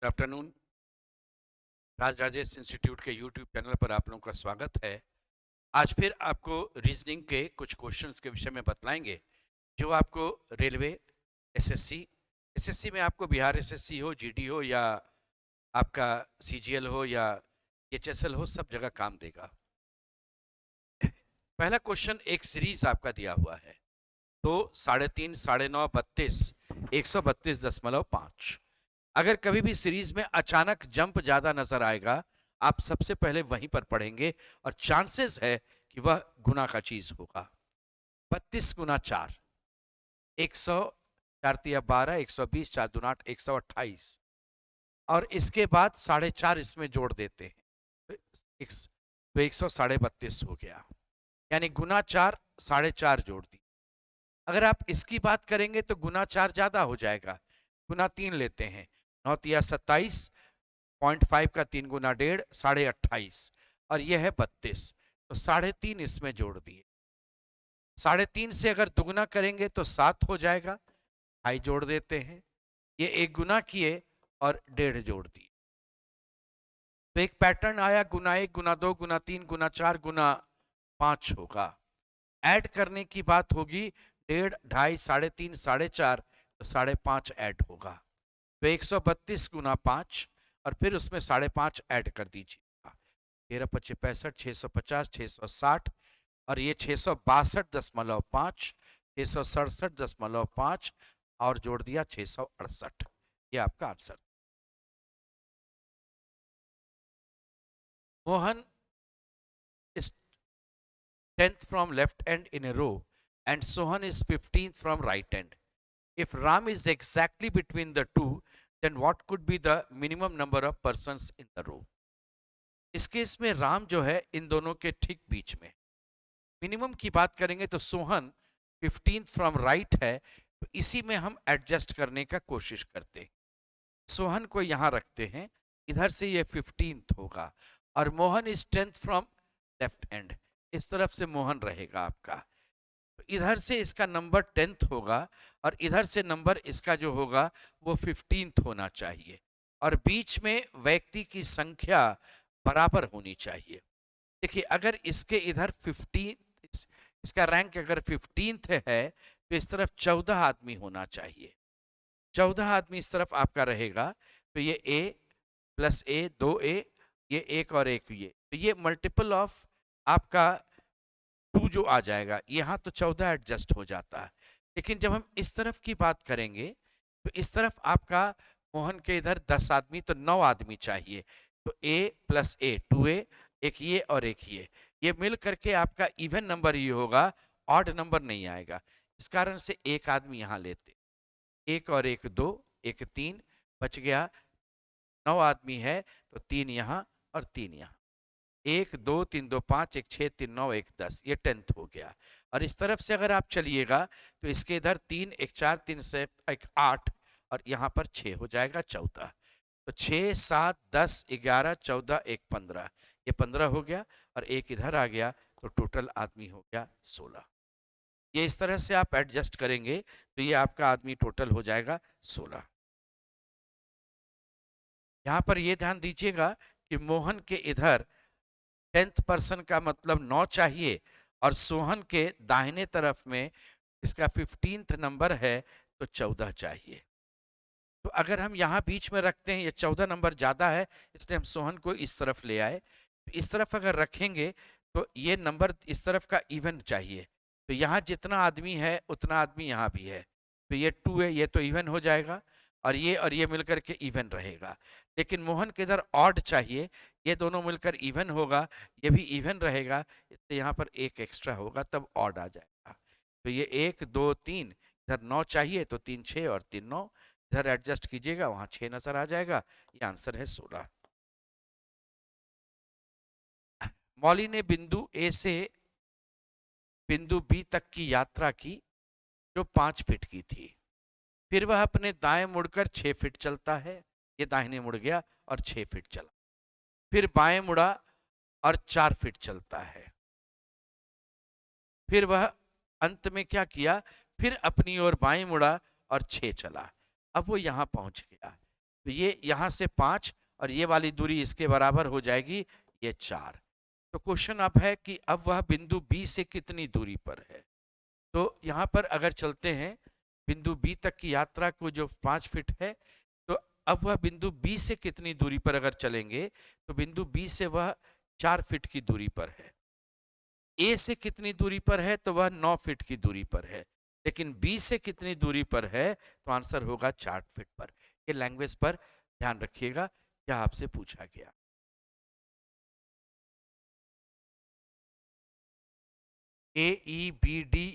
Good afternoon. Raj Rajesh institute के YouTube channel पर आप लोगों का स्वागत है। आज फिर आपको रीजनिंग के कुछ क्वेश्चंस के विषय में बतलाएंगे जो आपको रेलवे, एसएससी, एसएससी में आपको बिहार एसएससी हो, जीडी हो या आपका सीजीएल हो या एचएसएल हो, सब जगह काम देगा। पहला क्वेश्चन, एक सीरीज आपका दिया हुआ है, तो 3.5, 9.5, 32, 132.5। अगर कभी भी सीरीज में अचानक जंप ज्यादा नजर आएगा, आप सबसे पहले वहीं पर पढ़ेंगे और चांसेस है कि वह गुना का चीज होगा। 32 गुना 4, 100, 4×3 = 12, 120, 4×2 = 8, 128, और इसके बाद 4.5 इसमें जोड़ देते हैं तो 132 हो गया, यानी गुना 4, 4.5 जोड़ दी। अगर आप इसकी बात करेंगे तो गुना 4 ज्यादा हो जाएगा, गुना 3 लेते हैं, 9×3 = 27, 0.5 का 3 गुना 1.5, 28.5, और यह है 32, तो 3.5 इसमें जोड़ दिए। 3.5 से अगर दुगुना करेंगे तो 7 हो जाएगा, ढाई जोड़ देते हैं, ये 1 गुना किए और 1.5 जोड़ दिए। तो एक पैटर्न आया, गुना 1, गुना 2, गुना 3, गुना 4, गुना 5 होगा। ऐड करने की बात होगी, 1.5, ढाई, 3.5, 4.5, तो 5.5 ऐड होगा, तो 132 गुना 5, और फिर उसमें 5.5 ऐड कर दीजिएगा। 13×5 = 65, 650, 660, और ये 662.5, 667.5, और जोड़ दिया 668। ये आपका answer. Mohan is 10th from left end in a row and Sohan is 15th from right end. If Ram is exactly between the two, then what could be the minimum number of persons in the row? इस case में राम जो है इन दोनों के ठीक बीच में। Minimum की बात करेंगे तो सोहन 15th फ्रॉम राइट है, तो इसी में हम एडजस्ट करने का कोशिश करते हैं। सोहन को यहां रखते हैं, इधर से ये 15th होगा, और Mohan is 10th from left and, इस तरफ से मोहन रहेगा आपका, तो इधर से इसका नंबर 10th होगा, और इधर से नंबर इसका जो होगा वो 15th होना चाहिए, और बीच में व्यक्ति की संख्या बराबर होनी चाहिए। देखिए, अगर इसके इधर 15, इसका रैंक अगर 15th है, तो इस तरफ 14 आदमी होना चाहिए, 14 आदमी इस तरफ आपका रहेगा, तो ये A + A, 2A, ये एक और एक, तो ये मल्टीपल ऑफ आपका 2 जो आ जाएगा, यहाँ तो 14 एडजस्ट हो जाता है। लेकिन जब हम इस तरफ की बात करेंगे, तो इस तरफ आपका मोहन के इधर 10 आदमी, तो 9 आदमी चाहिए, तो A + A, 2A, एक ये और एक ये मिल करके आपका इवन नंबर ही होगा, ऑड नंबर नहीं आएगा। इस कारण से एक आदमी यहाँ लेते, एक और एक 2, एक 3, बच गया 9 आदमी है, तो 3 यहाँ और 3 यहाँ, 1 2 3 2 5, 1 6 3 9 1 10, ये 10th हो गया। और इस तरफ से अगर आप चलिएगा, तो इसके इधर 3 1 4 3 से 1 8, और यहाँ पर 6 हो जाएगा 14, तो 6 7 10 11 14 1 15, ये 15 हो गया, और एक इधर आ गया, तो टोटल आदमी हो गया 16। ये इस तरह से आप एडजस्ट करेंगे, तो ये आपका आदमी टोटल हो जाएगा 16। यहाँ पर ये ध्यान दीजिएगा कि मोहन के इधर 10th पर्सन का मतलब 9 चाहिए, और सोहन के दाहिने तरफ में इसका 15th नंबर है, तो 14 चाहिए। तो अगर हम यहाँ बीच में रखते हैं, ये 14 नंबर ज्यादा है, इसलिए हम सोहन को इस तरफ ले आए। तो इस तरफ अगर रखेंगे, तो ये नंबर इस तरफ का इवन चाहिए, तो यहाँ जितना आदमी है उतना आदमी यहाँ भी है, तो ये 2 है, ये तो इवन हो जाएगा, और ये मिलकर के इवन रहेगा। लेकिन मोहन के इधर ऑड चाहिए, ये दोनों मिलकर इवन होगा, ये भी इवन रहेगा, तो यहाँ पर एक एक्स्ट्रा होगा, तब ऑड आ जाएगा। तो ये 1 2 3, इधर 9 चाहिए, तो 3 6 और 3 9, इधर एडजस्ट कीजिएगा, वहां 6 नजर आ जाएगा, ये आंसर है 16। मौली ने बिंदु ए से बिंदु बी तक की यात्रा की, जो 5 फीट की थी। फिर वह अपने दाएं मुड़कर 6 फीट चलता है, ये दाहिने मुड़ गया और 6 फीट चला, फिर बाएं मुड़ा और 4 फीट चलता है, फिर वह अंत में क्या किया, फिर अपनी ओर बाएं मुड़ा और 6 चला। अब वो यहां पहुंच गया, तो ये यहाँ से 5 और ये वाली दूरी इसके बराबर हो जाएगी, ये 4। तो क्वेश्चन अब है कि अब वह बिंदु बी से कितनी दूरी पर है। तो यहाँ पर अगर चलते हैं बिंदु बी तक की यात्रा को जो 5 फीट है, तो अब वह बिंदु बी से कितनी दूरी पर अगर चलेंगे, तो बिंदु बी से वह 4 फीट की दूरी पर है। ए से कितनी दूरी पर है, तो वह 9 फीट की दूरी पर है। लेकिन बी से कितनी दूरी पर है, तो आंसर होगा 4 फीट पर। ये लैंग्वेज पर ध्यान रखिएगा, क्या आपसे पूछा गया। ए ई बी डी,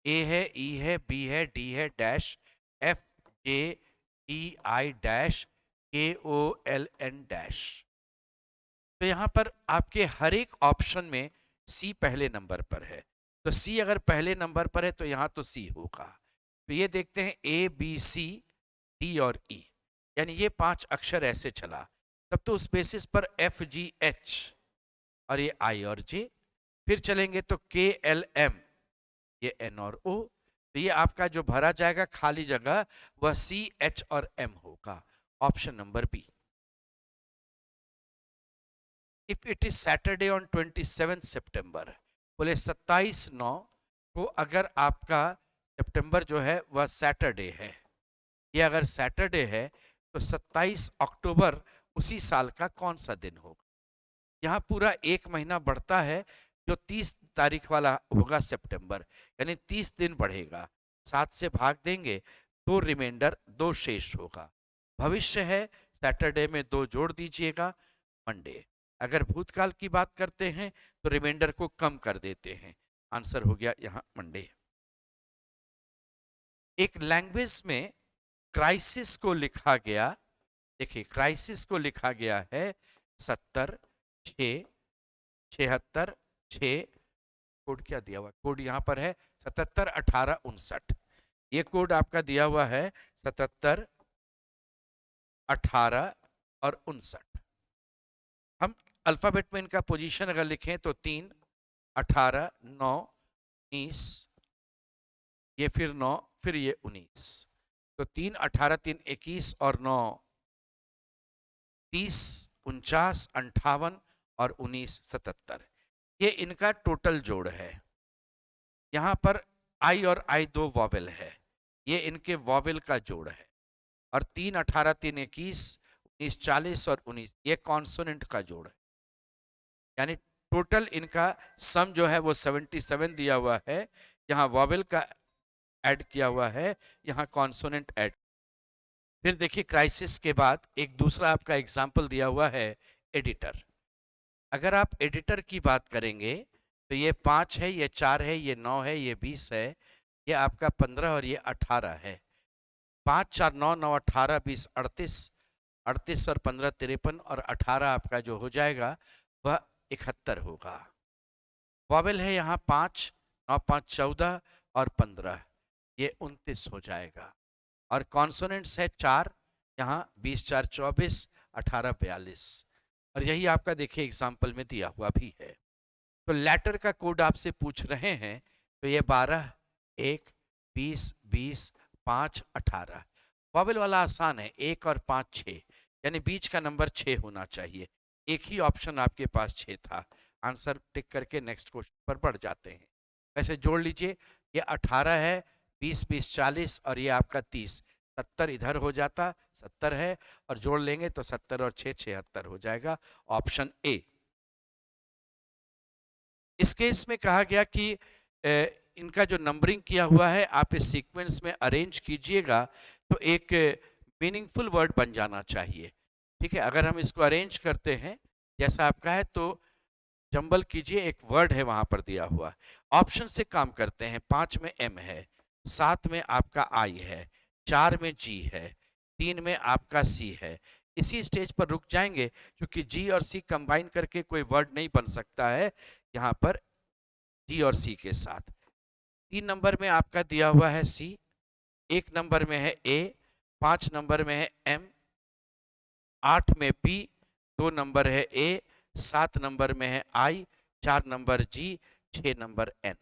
ए है, ई है, बी है, डी है, dash, F J D I dash, के ओ एल एन डैश। तो यहाँ पर आपके हर एक ऑप्शन में सी पहले नंबर पर है। तो सी अगर पहले नंबर पर है तो यहाँ तो सी होगा। तो ये देखते हैं ए बी सी डी और ई, यानी ये 5 अक्षर ऐसे चला। तब तो उस बेसिस पर एफ जी एच और ये आई और जे। फिर चलेंगे तो के एल एम, ये एन और ओ। तो ये आपका जो भरा जाएगा खाली जगह वह सी एच और एम होगा, option number B. If it is Saturday on 27 सितंबर, बोले 27/9 को अगर आपका सितंबर जो है वह सैटरडे है, ये अगर सैटरडे है तो 27 अक्टूबर उसी साल का कौन सा दिन होगा। यहाँ पूरा एक महीना बढ़ता है, जो 30 तारीख वाला होगा सितंबर, यानी 30 दिन बढ़ेगा। 7 से भाग देंगे तो रिमाइंडर 2 शेष होगा। भविष्य है, सैटरडे में 2 जोड़ दीजिएगा, मंडे। अगर भूतकाल की बात करते हैं तो रिमाइंडर को कम कर देते हैं, आंसर हो गया यहाँ मंडे। एक लैंग्वेज में क्राइसिस को लिखा गया, देखिए क्राइसिस को लिखा गया है 70 6 76 6, कोड क्या दिया हुआ, कोड यहाँ पर है 77 18 59। ये कोड आपका दिया हुआ है 77 18 और 59। हम अल्फाबेट में इनका पोजीशन अगर लिखें तो 3 18 9 19, ये फिर 9, फिर ये 19। तो 3 18 3 21 और 9 30 49 58 और 19 77। ये इनका टोटल जोड़ है। यहाँ पर आई और आई 2 वॉवेल है, ये इनके वॉवेल का जोड़ है। और 3 18 3 21 19 40 और 19 ये कॉन्सोनेंट का जोड़ है। यानी टोटल इनका सम जो है वो 77 दिया हुआ है। यहाँ वॉवेल का ऐड किया हुआ है, यहाँ कॉन्सोनेंट ऐड। फिर देखिए क्राइसिस के बाद एक दूसरा आपका एग्जाम्पल दिया हुआ है, एडिटर। अगर आप एडिटर की बात करेंगे तो ये 5 है, ये 4 है, ये 9 है, ये 20 है, ये आपका 15 और ये 18 है। 5 4 9 9 18 20 38, 38 और 15 53 और 18 आपका जो हो जाएगा वह 71 होगा। वॉवेल है यहाँ 5, 9 5 14 और 15, ये 29 हो जाएगा। और कॉन्सोनेंट्स है 4, यहाँ 20 4 24 18 42। और यही आपका देखिए एग्जाम्पल में दिया हुआ भी है। तो लेटर का कोड आपसे पूछ रहे हैं तो ये 12 1 20 20 5 18। वॉवेल वाला आसान है, 1 और 5 6, यानी बीच का नंबर 6 होना चाहिए। एक ही ऑप्शन आपके पास 6 था, आंसर टिक करके नेक्स्ट क्वेश्चन पर बढ़ जाते हैं। वैसे जोड़ लीजिए, ये 18 है, 20 20 40 और ये आपका 30, 70 इधर हो जाता, 70 है और जोड़ लेंगे तो 70 और 6 76 हो जाएगा, ऑप्शन ए। इस केस में कहा गया कि इनका जो नंबरिंग किया हुआ है आप इस सीक्वेंस में अरेंज कीजिएगा तो एक मीनिंगफुल वर्ड बन जाना चाहिए। ठीक है, अगर हम इसको अरेंज करते हैं जैसा आपका है तो जंबल कीजिए, एक वर्ड है वहां पर दिया हुआ। ऑप्शन से काम करते हैं, 5 में एम है, 7 में आपका आई है, 4 में जी है, 3 में आपका सी है। इसी स्टेज पर रुक जाएंगे क्योंकि जी और सी कंबाइन करके कोई वर्ड नहीं बन सकता है यहाँ पर जी और सी के साथ। 3 नंबर में आपका दिया हुआ है सी, 1 नंबर में है ए, 5 नंबर में है एम, 8 में पी, 2 नंबर है ए, 7 नंबर में है आई, 4 नंबर जी, 6 नंबर एन।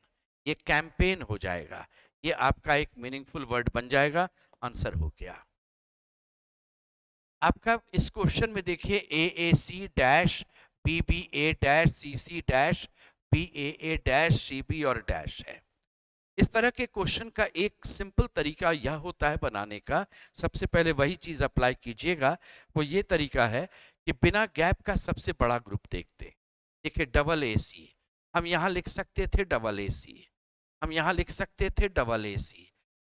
ये कैंपेन हो जाएगा, ये आपका एक मीनिंगफुल वर्ड बन जाएगा, आंसर हो गया। आपका इस क्वेश्चन में देखिए AAC dash BBA dash CC dash BAA dash CB और डैश है। इस तरह के क्वेश्चन का एक सिंपल तरीका यह होता है बनाने का, सबसे पहले वही चीज अप्लाई कीजिएगा, वो ये तरीका है कि बिना गैप का सबसे बड़ा ग्रुप देखते हैं। देखिए डबल AC, हम यहाँ लिख सकते थे डबल AC, हम यहाँ लिख सकते थे डबल AC।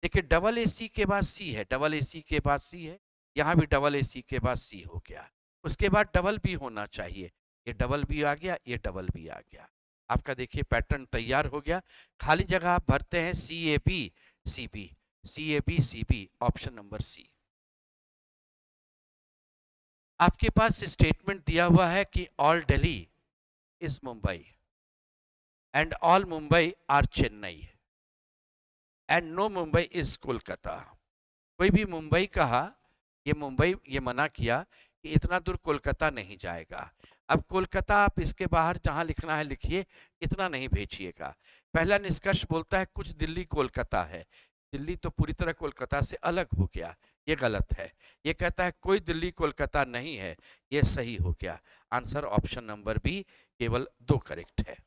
देखिए डबल AC के बाद C है, डबल AC के बाद C है, यहाँ भी डबल AC के बाद C हो गया। उसके बाद डबल B होना चाहिए, ये डबल B आ गया, ये डबल B आ गया। आपका देखिए पैटर्न तैयार हो गया। खाली जगह आप भरते हैं CAB CB, CAB CB, option number C। आपके पास स्टेटमेंट दिया हुआ है कि all Delhi is Mumbai and all Mumbai are Chennai and no Mumbai is Kolkata. कोई भी मुंबई कहा, ये मुंबई ये मना किया कि इतना दूर कोलकाता नहीं जाएगा। अब कोलकाता आप इसके बाहर जहां लिखना है लिखिए, इतना नहीं भेजिएगा। पहला निष्कर्ष बोलता है कुछ दिल्ली कोलकाता है, दिल्ली तो पूरी तरह कोलकाता से अलग हो गया, ये गलत है। ये कहता है कोई दिल्ली कोलकाता नहीं है, ये सही हो गया। आंसर ऑप्शन नंबर बी, केवल 2 करेक्ट है।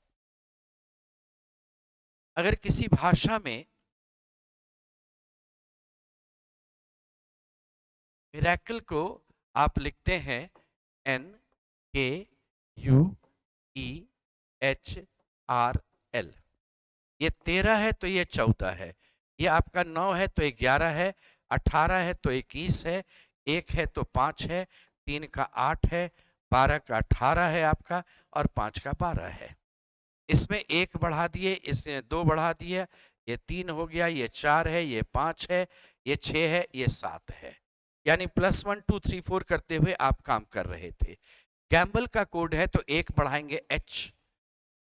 अगर किसी भाषा में मिरेकल को आप लिखते हैं NKUEHRL, ये 13 है तो ये 14 है, ये आपका 9 है तो 11 है, 18 है तो 21 है, 1 है तो 5 है, 3 का 8 है, 12 का 18 है आपका, और 5 का 12 है। इसमें 1 बढ़ा दिए, इसमें 2 बढ़ा दिए, ये 3 हो गया, ये 4 है, ये 5 है, ये 6 है, ये 7 है। यानी +1 2 3 4 करते हुए आप काम कर रहे थे। गैम्बल का कोड है तो 1 बढ़ाएंगे H,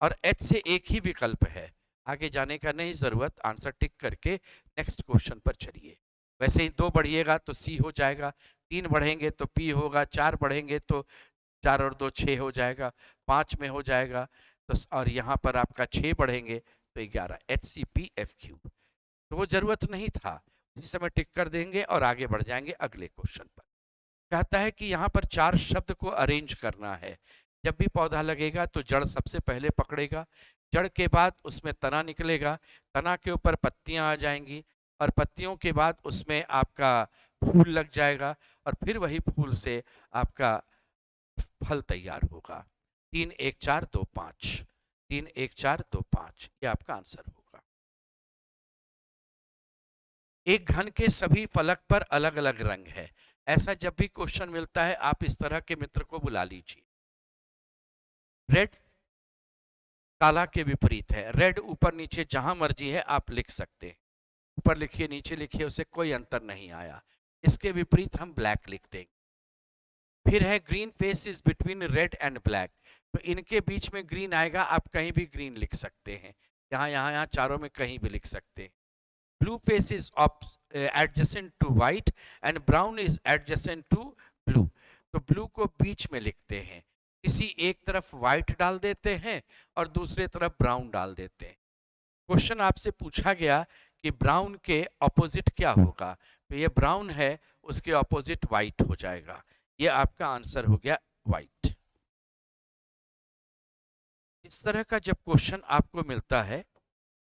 और H से एक ही विकल्प है, आगे जाने का नहीं जरूरत। आंसर टिक करके नेक्स्ट क्वेश्चन पर चलिए। वैसे ही 2 बढ़िएगा तो C हो जाएगा, 3 बढ़ेंगे तो P होगा, 4 बढ़ेंगे तो 4 और 2 6 हो जाएगा, 5 में हो जाएगा तो, और यहाँ पर आपका 6 बढ़ेंगे तो 11, HCPFQ। तो वो जरूरत नहीं था, उसी समय टिक कर देंगे और आगे बढ़ जाएंगे अगले क्वेश्चन पर। कहता है कि यहाँ पर 4 शब्द को अरेंज करना है। जब भी पौधा लगेगा तो जड़ सबसे पहले पकड़ेगा, जड़ के बाद उसमें तना निकलेगा, तना के ऊपर पत्तियां आ जाएंगी, और पत्तियों के बाद उसमें आपका फूल लग जाएगा, और फिर वही फूल से आपका फल तैयार होगा। 3 1 4 2 5, 3 1 4 2 5, ये आपका आंसर होगा। एक घन के सभी फलक पर अलग अलग रंग है। ऐसा जब भी क्वेश्चन मिलता है आप इस तरह के मित्र को बुला लीजिए। रेड काला के विपरीत है, रेड ऊपर नीचे जहां मर्जी है आप लिख सकते हैं, ऊपर लिखिए नीचे लिखिए, उससे कोई अंतर नहीं आया। इसके विपरीत हम ब्लैक लिखते हैं। फिर है green face is between red and black, तो इनके बीच में ग्रीन आएगा, आप कहीं भी ग्रीन लिख सकते हैं, यहाँ यहाँ यहाँ चारों में कहीं भी लिख सकते हैं। Blue face is adjacent to white and brown is adjacent to blue, तो ब्लू को बीच में लिखते हैं, किसी एक तरफ व्हाइट डाल देते हैं और दूसरे तरफ ब्राउन डाल देते हैं। क्वेश्चन आपसे पूछा गया कि ब्राउन के ऑपोजिट क्या होगा, तो ये ब्राउन है, उसके ऑपोजिट व्हाइट हो जाएगा, ये आपका आंसर हो गया व्हाइट। इस तरह का जब क्वेश्चन आपको मिलता है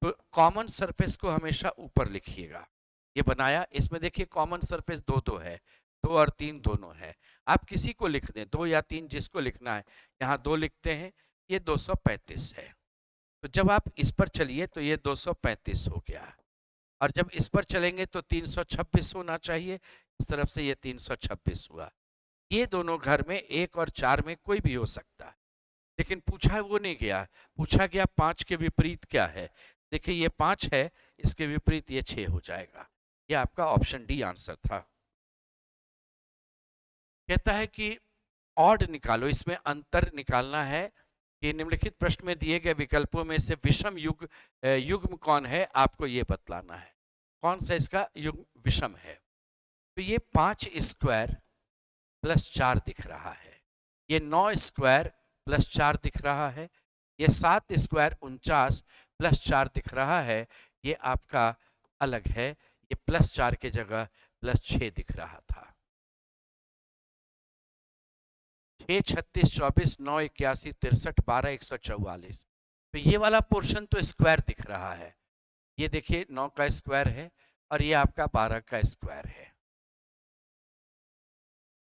तो कॉमन सरफेस को हमेशा ऊपर लिखिएगा। ये बनाया, इसमें देखिए कॉमन सरफेस 2 2 है, 2 और 3 दोनों है, आप किसी को लिख दें, 2 या 3 जिसको लिखना है, यहाँ 2 लिखते हैं, ये 235 है। तो जब आप इस पर चलिए तो ये 235 हो गया, और जब इस पर चलेंगे तो 326 होना चाहिए, इस तरफ से ये 326 हुआ। ये दोनों घर में 1 और 4 में कोई भी हो सकता है, लेकिन पूछा वो नहीं गया, पूछा गया 5 के विपरीत क्या है। देखिए ये 5 है, इसके विपरीत ये 6 हो जाएगा, ये आपका ऑप्शन डी आंसर था। कहता है कि ऑड निकालो, इसमें अंतर निकालना है कि निम्नलिखित प्रश्न में दिए गए विकल्पों में से विषम युग्म कौन है, आपको ये बतलाना है कौन सा इसका युग्म विषम है। तो ये 5 स्क्वायर प्लस 4 दिख रहा है, ये 9 स्क्वायर प्लस 4 दिख रहा है, ये 7 स्क्वायर 49 प्लस 4 दिख रहा है, ये आपका अलग है, ये +4 के जगह +6 दिख रहा था। 6 36 24 9 81 63 12 144। तो ये वाला पोर्शन तो स्क्वायर दिख रहा है, ये देखिए 9 का स्क्वायर है और ये आपका 12 का स्क्वायर है।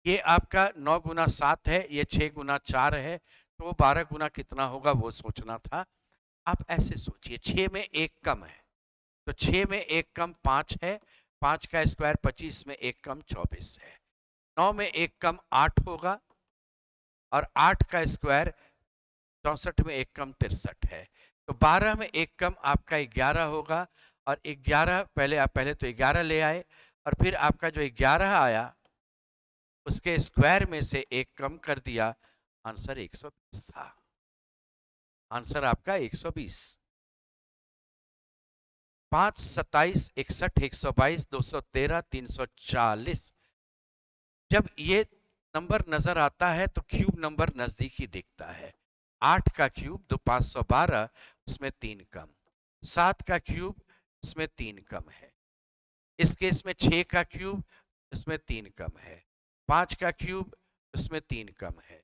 ये आपका 9 गुना 7 है, ये 6 गुना 4 है, तो वो 12 गुना कितना होगा वो सोचना था। आप ऐसे सोचिए, 6 में एक कम है, तो 6 में एक कम 5 है, 5 का स्क्वायर 25 में एक कम 24 है। 9 में एक कम 8 होगा और 8 का स्क्वायर 64 में एक कम 63 है। तो 12 में एक कम आपका 11 होगा और 11 पहले आप पहले तो 11 ले आए और फिर आपका जो 11 आया उसके स्क्वायर में से एक कम कर दिया, आंसर 120 था। आंसर आपका 120। 5 27 61 122 213 340। जब ये नंबर नजर आता है तो क्यूब नंबर नजदीकी दिखता है। 8 का क्यूब तो 512, उसमें 3 कम। 7 का क्यूब, इसमें 3 कम है। इस केस में 6 का क्यूब, इसमें 3 कम है। 5 का क्यूब, इसमें 3 कम है।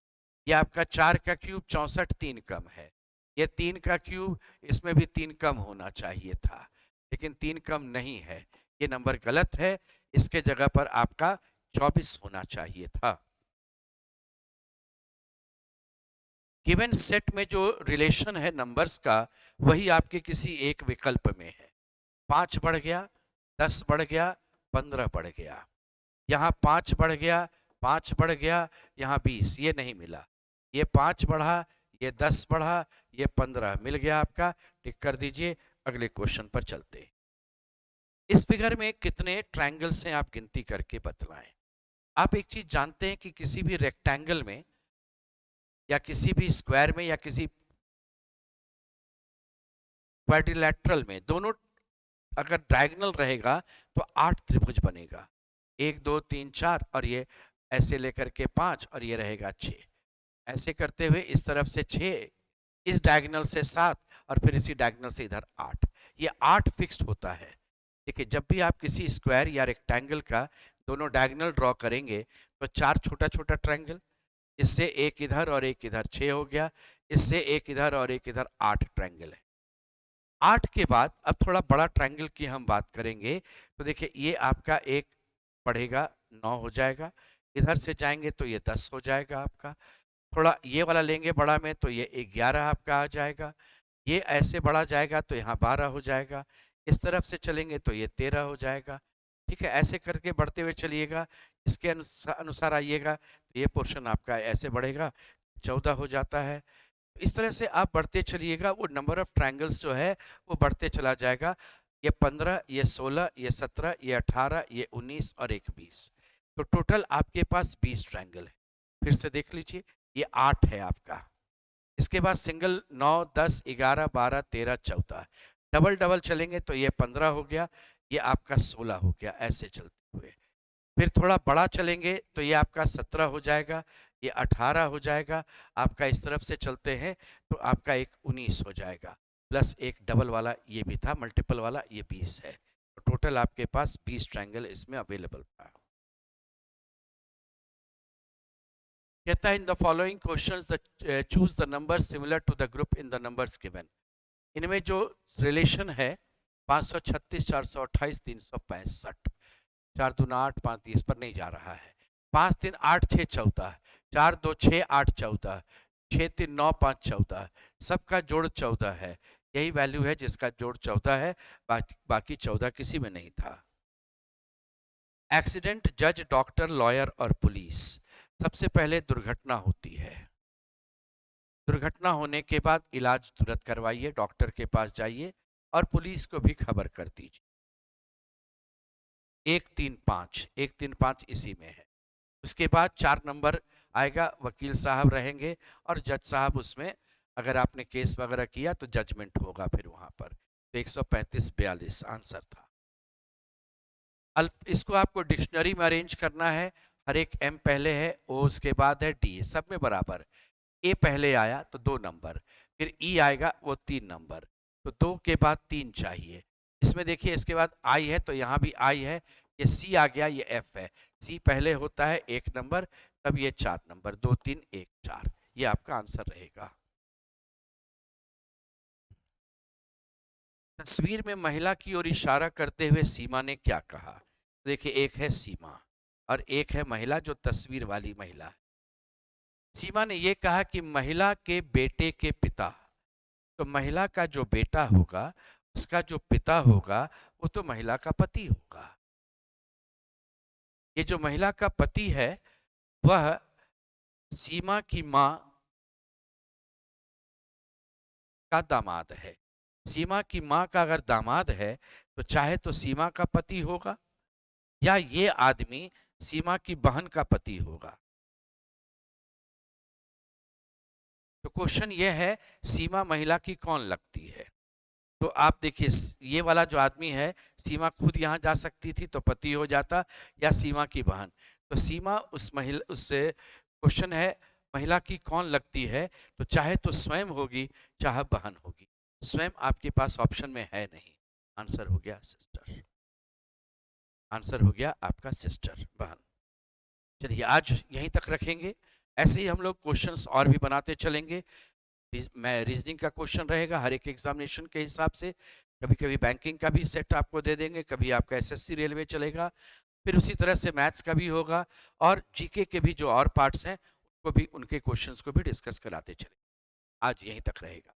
यह आपका 4 का क्यूब 64, 3 कम है। यह 3 का क्यूब, इसमें भी 3 कम होना चाहिए था, लेकिन 3 कम नहीं है, ये नंबर गलत है। इसके जगह पर आपका 24 होना चाहिए था। गिवन सेट में जो रिलेशन है नंबर्स का, वही आपके किसी एक विकल्प में है। 5 बढ़ गया, 10 बढ़ गया, 15 बढ़ गया, यहाँ 5 बढ़ गया, 5 बढ़ गया, यहाँ 20, ये नहीं मिला। ये 5 बढ़ा, ये 10 बढ़ा, ये 15 मिल गया आपका। टिक कर दीजिए, अगले क्वेश्चन पर चलते हैं। इस फिगर में कितने ट्रायंगल्स हैं आप गिनती करके बतलाएं। आप एक चीज जानते हैं कि किसी भी रेक्टेंगल में या किसी भी स्क्वायर में या किसी क्वाड्रिलैटरल में, दोनों अगर डायगोनल रहेगा तो 8 त्रिभुज बनेगा। 1 2 3 4 और ये ऐसे लेकर के 5 और ये रहेगा 6। ऐसे करते हुए इस तरफ से 6, इस डायगोनल से 7 और फिर इसी डायगोनल से इधर 8। ये 8 फिक्स्ड होता है। देखिए, जब भी आप किसी स्क्वायर या रेक्टेंगल का दोनों डायगोनल ड्रॉ करेंगे तो 4 छोटा छोटा ट्रायंगल, इससे एक इधर और एक इधर 6 हो गया, इससे एक इधर और एक इधर 8 ट्रायंगल है। 8 के बाद अब थोड़ा बड़ा ट्रायंगल की हम बात करेंगे, तो देखिए ये आपका एक बढ़ेगा 9 हो जाएगा, इधर से जाएंगे तो ये 10 हो जाएगा आपका। थोड़ा ये वाला लेंगे बड़ा में तो ये 11 आपका आ जाएगा। ये ऐसे बढ़ा जाएगा तो यहाँ 12 हो जाएगा। इस तरफ से चलेंगे तो ये 13 हो जाएगा। ठीक है, ऐसे करके बढ़ते हुए चलिएगा, इसके अनुसार आइएगा तो ये पोर्शन आपका ऐसे बढ़ेगा, 14 हो जाता है। इस तरह से आप बढ़ते चलिएगा, वो नंबर ऑफ ट्रायंगल्स जो है वो बढ़ते चला जाएगा। ये 15, ये 16, ये 17, ये 18, ये 19 और एक 20। तो टोटल आपके पास 20 ट्रायंगल है। फिर से देख लीजिए, ये 8 है आपका। इसके बाद सिंगल 9 10 11 12 13 14, डबल डबल चलेंगे तो ये 15 हो गया, ये आपका 16 हो गया, ऐसे चलते हुए। फिर थोड़ा बड़ा चलेंगे तो ये आपका 17 हो जाएगा, ये 18 हो जाएगा आपका। इस तरफ से चलते हैं तो आपका एक 19 हो जाएगा, प्लस एक डबल वाला ये भी था, मल्टीपल वाला, ये 20 है। तो टोटल आपके पास 20 ट्रायंगल इसमें अवेलेबल था। कहता है in the following questions choose the number similar to the group in the numbers given. इनमें जो रिलेशन है 536 428 365, 4 दूना 8 5 30 पर नहीं जा रहा है। 5 3 8 6 14, 4 2 6 8 14, 6 3 9 5 14, सबका जोड़ 14 है। यही वैल्यू है जिसका जोड़ 14 है, बाकी 14 किसी में नहीं था। एक्सीडेंट, जज, डॉक्टर, लॉयर और पुलिस। सबसे पहले दुर्घटना होती है। दुर्घटना होने के बाद इलाज तुरंत करवाइए, डॉक्टर के पास जाइए और पुलिस को भी खबर कर दीजिए। 135, 135 इसी में है। उसके बाद 4 नंबर आएगा, वकील साहब रहेंगे और जज साहब उसमें, अगर आपने केस वगैरह किया तो जजमेंट होगा फिर वहां पर। तो 135 42 आंसर था। इसको आपको डिक्शनरी में अरेंज करना है। हर एक एम पहले है, ओ उसके बाद है, डी सब में बराबर। ए पहले आया तो 2 नंबर, फिर ई आएगा वो 3 नंबर, तो 2 के बाद 3 चाहिए। इसमें देखिए इसके बाद आई है तो यहाँ भी आई है, ये सी आ गया, ये एफ है। सी पहले होता है 1 नंबर, तब ये 4 नंबर 2 3 1 4 ये आपका आंसर रहेगा। तस्वीर में महिला की ओर इशारा करते हुए सीमा ने क्या कहा? देखिए, एक है सीमा और एक है महिला, जो तस्वीर वाली महिला है। सीमा ने यह कहा कि महिला के बेटे के पिता, तो महिला का जो बेटा होगा उसका जो पिता होगा वो तो महिला का पति होगा। ये जो महिला का पति है वह सीमा की मां का दामाद है। सीमा की मां का अगर दामाद है तो चाहे तो सीमा का पति होगा या ये आदमी सीमा की बहन का पति होगा। तो क्वेश्चन ये है सीमा महिला की कौन लगती है? तो आप देखिए, ये वाला जो आदमी है, सीमा खुद यहाँ जा सकती थी तो पति हो जाता, या सीमा की बहन। तो सीमा उस महिला, उससे क्वेश्चन है महिला की कौन लगती है, तो चाहे तो स्वयं होगी चाहे बहन होगी। स्वयं आपके पास ऑप्शन में है नहीं। आंसर हो गया सिस्टर। आंसर हो गया आपका सिस्टर, बहन। चलिए आज यहीं तक रखेंगे। ऐसे ही हम लोग क्वेश्चंस और भी बनाते चलेंगे। मैं रीजनिंग का क्वेश्चन रहेगा हर एक एग्जामिनेशन के हिसाब से। कभी कभी बैंकिंग का भी सेट आपको दे देंगे, कभी आपका एसएससी रेलवे चलेगा, फिर उसी तरह से मैथ्स का भी होगा, और जीके के भी जो और पार्ट्स हैं उनको भी, उनके क्वेश्चंस को भी डिस्कस कराते चलेंगे। आज यहीं तक रहेगा।